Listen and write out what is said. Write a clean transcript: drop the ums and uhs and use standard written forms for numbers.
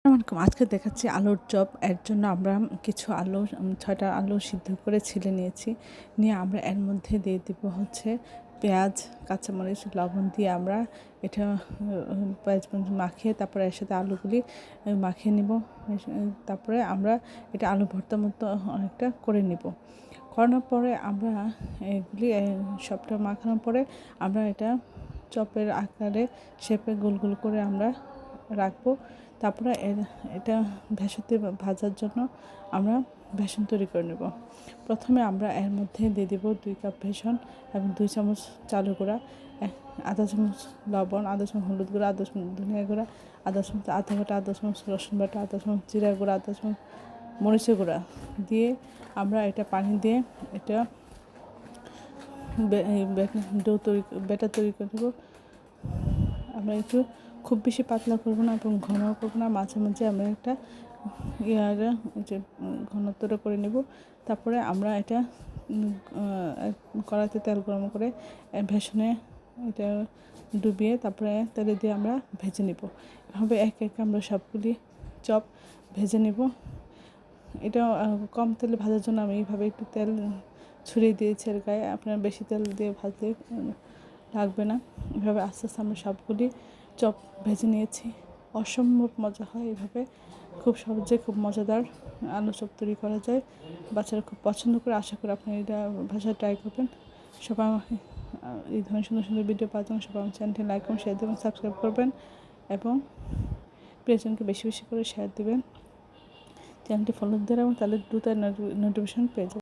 আসসালামু আলাইকুম। আজকে দেখাচ্ছি আলুর চপ। এর জন্য আমরা কিছু আলু ৬টা আলু সিদ্ধ করে ছিলে নিয়েছি। নিয়ে আমরা এর মধ্যে দিয়ে দিব হচ্ছে পেঁয়াজ, কাঁচামরিচ, লবণ দিয়ে আমরা এটা পেঁয়াজ মাখিয়ে তারপরে এর সাথে আলুগুলি মাখিয়ে নিব। তারপরে আমরা এটা আলু ভর্তার মতো অনেকটা করে নিব। করানোর পরে আমরা এগুলি সবটা মাখানোর পরে আমরা এটা চপের আকারে শেপে গোল গোল করে আমরা রাখবো। তারপরে এটা ভেষতে ভাজার জন্য আমরা বেসন তৈরি করে নেব। প্রথমে আমরা এর মধ্যে দিয়ে দেব 2 কাপ বেসন এবং 2 চামচ চালের গুঁড়া, আধা চামচ লবণ, আধা চামচ হলুদ গুঁড়া, আধা চামচ ধনিয়া গুঁড়া, আধা চামচ আদা বাটা, আধা চামচ রসুন বাটা, আধা চামচ জিরা গুঁড়া, আধা চামচ মরিচের গুঁড়া দিয়ে আমরা এটা পানি দিয়ে এটা ব্যাটার তৈরি করে নেব। আমরা একটু খুব বেশি পাতলা করবো না এবং ঘনও করবো না, মাঝে মাঝে আমরা একটা যে ঘনত্বটা করে নেব। তারপরে আমরা এটা কড়াইতে তেল গরম করে বেসনে এটা ডুবিয়ে তারপরে তেলে দিয়ে আমরা ভেজে নেব। এভাবে একে একে আমরা সবগুলি চপ ভেজে নেব। এটা কম তেলে ভাজার জন্য আমি এইভাবে একটু তেল ছড়িয়ে দিয়েছি এর গায়ে। আপনার বেশি তেল দিয়ে ভাজলে লাগবে না। এভাবে আস্তে আস্তে আমরা সবগুলি চপ ভেজে নিয়েছি। অসম্ভব মজা হয় এভাবে, খুব সহজে খুব মজাদার আলু চপ তৈরি করা যায়। বাচ্চারা খুব পছন্দ করে। আশা করি আপনি এটা বাসায় ট্রাই করবেন। সবাই আমাকে এই ধরনের সুন্দর সুন্দর ভিডিও পাওয়ার জন্য সবাই আমার চ্যানেলটি লাইক করুন, শেয়ার দেবেন, সাবস্ক্রাইব করবেন এবং প্রিয়জনকে বেশি বেশি করে শেয়ার দেবেন। চ্যানেলটি ফলো দিয়ে রাখবেন, তাহলে দ্রুত নোটিফিকেশন পেয়ে যাবেন।